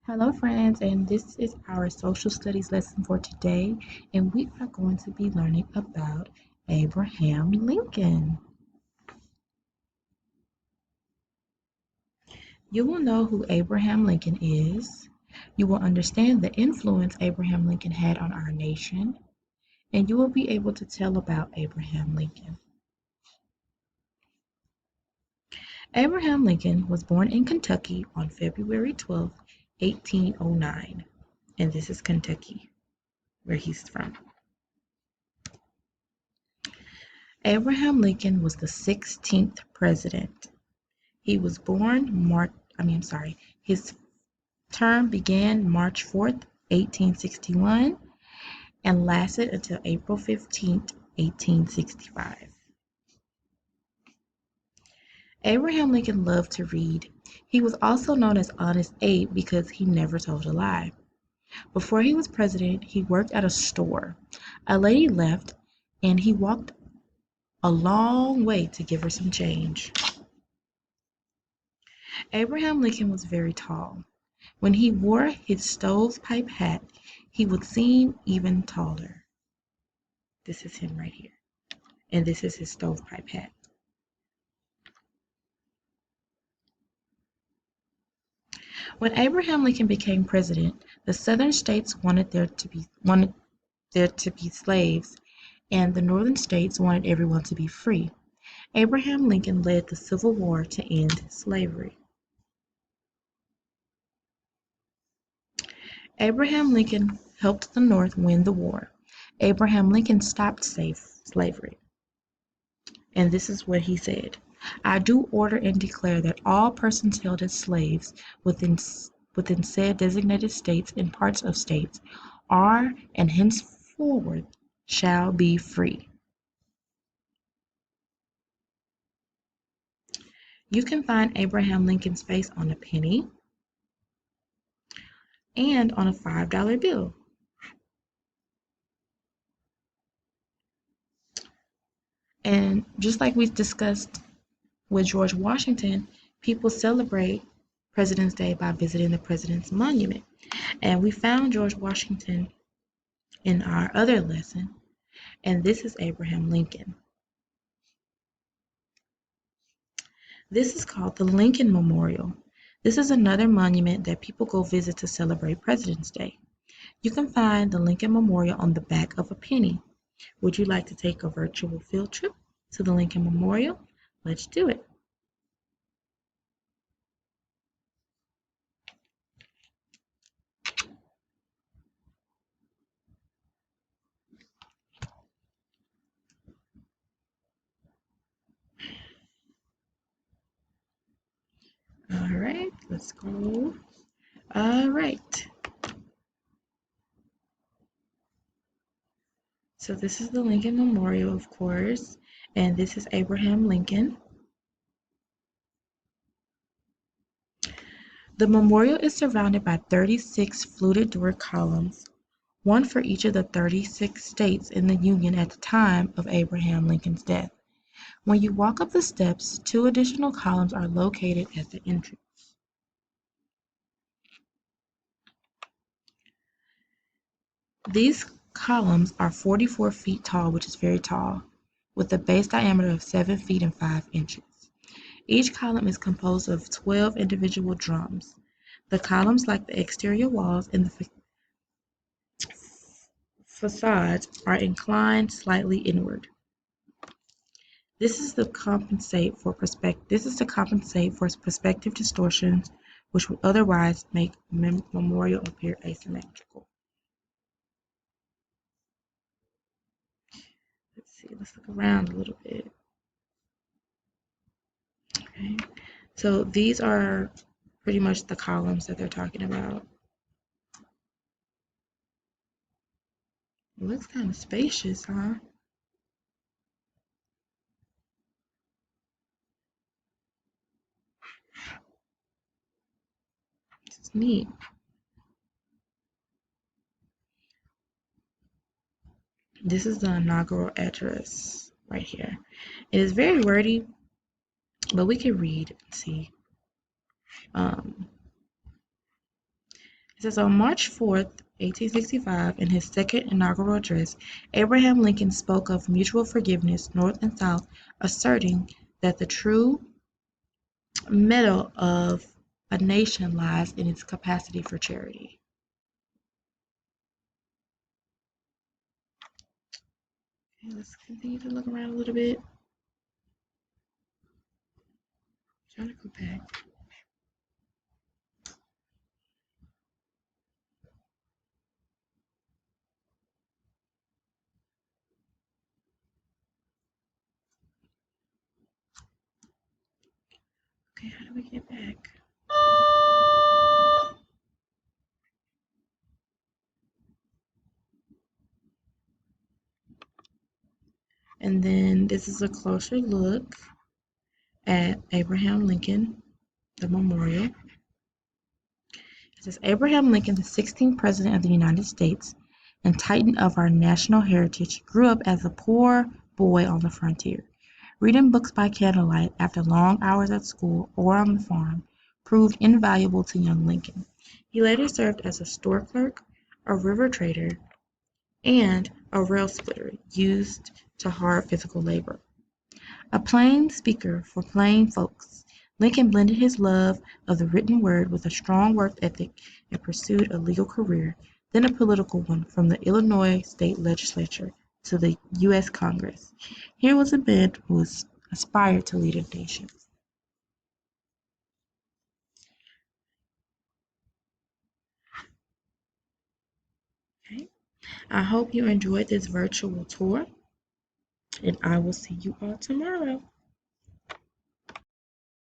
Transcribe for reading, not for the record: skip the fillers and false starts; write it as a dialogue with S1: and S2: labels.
S1: Hello, friends, and this is our social studies lesson for today, and we are going to be learning about Abraham Lincoln. You will know who Abraham Lincoln is, you will understand the influence Abraham Lincoln had on our nation, and you will be able to tell about Abraham Lincoln. Abraham Lincoln was born in Kentucky on February 12th, 1809, and this is Kentucky, where he's from. Abraham Lincoln was the 16th president. He was born his term began March 4th, 1861 and lasted until April 15th, 1865. Abraham Lincoln loved to read. He was also known as Honest Abe because he never told a lie. Before he was president, he worked at a store. A lady left and he walked a long way to give her some change. Abraham Lincoln was very tall. When he wore his stovepipe hat, he would seem even taller. This is him right here. And this is his stovepipe hat. When Abraham Lincoln became president, the southern states wanted there to be slaves, and the northern states wanted everyone to be free. Abraham Lincoln led the Civil War to end slavery. Abraham Lincoln helped the North win the war. Abraham Lincoln stopped slavery. And this is what he said: I do order and declare that all persons held as slaves within said designated states and parts of states are and henceforward shall be free. You can find Abraham Lincoln's face on a penny and on a $5 bill. And just like we discussed with George Washington, people celebrate President's Day by visiting the President's Monument. And we found George Washington in our other lesson, and this is Abraham Lincoln. This is called the Lincoln Memorial. This is another monument that people go visit to celebrate President's Day. You can find the Lincoln Memorial on the back of a penny. Would you like to take a virtual field trip to the Lincoln Memorial? Let's do it. All right, let's go. All right. So this is the Lincoln Memorial, of course, and this is Abraham Lincoln. The memorial is surrounded by 36 fluted door columns, one for each of the 36 states in the Union at the time of Abraham Lincoln's death. When you walk up the steps, two additional columns are located at the entrance. These columns are 44 feet tall, which is very tall, with a base diameter of 7 feet and 5 inches. Each column is composed of 12 individual drums. The columns, like the exterior walls and the facades, are inclined slightly inward. This is to compensate for perspective distortions which would otherwise make memorial appear asymmetrical. Let's look around a little bit. Okay, so these are pretty much the columns that they're talking about. It looks kind of spacious, huh? It's neat. This is the inaugural address right here. It is very wordy, but we can read and see. It says on March 4th, 1865, in his second inaugural address, Abraham Lincoln spoke of mutual forgiveness, North and South, asserting that the true metal of a nation lies in its capacity for charity. Okay, let's continue to look around a little bit. Trying to go back. Okay, how do we get back? And then this is a closer look at Abraham Lincoln, the memorial. It says Abraham Lincoln, the 16th President of the United States and titan of our national heritage, grew up as a poor boy on the frontier. Reading books by candlelight after long hours at school or on the farm proved invaluable to young Lincoln. He later served as a store clerk, a river trader, and a rail splitter used to hard physical labor. A plain speaker for plain folks, Lincoln blended his love of the written word with a strong work ethic and pursued a legal career, then a political one from the Illinois state legislature to the U.S. Congress. Here was a man who aspired to lead a nation. Okay. I hope you enjoyed this virtual tour, and I will see you all tomorrow.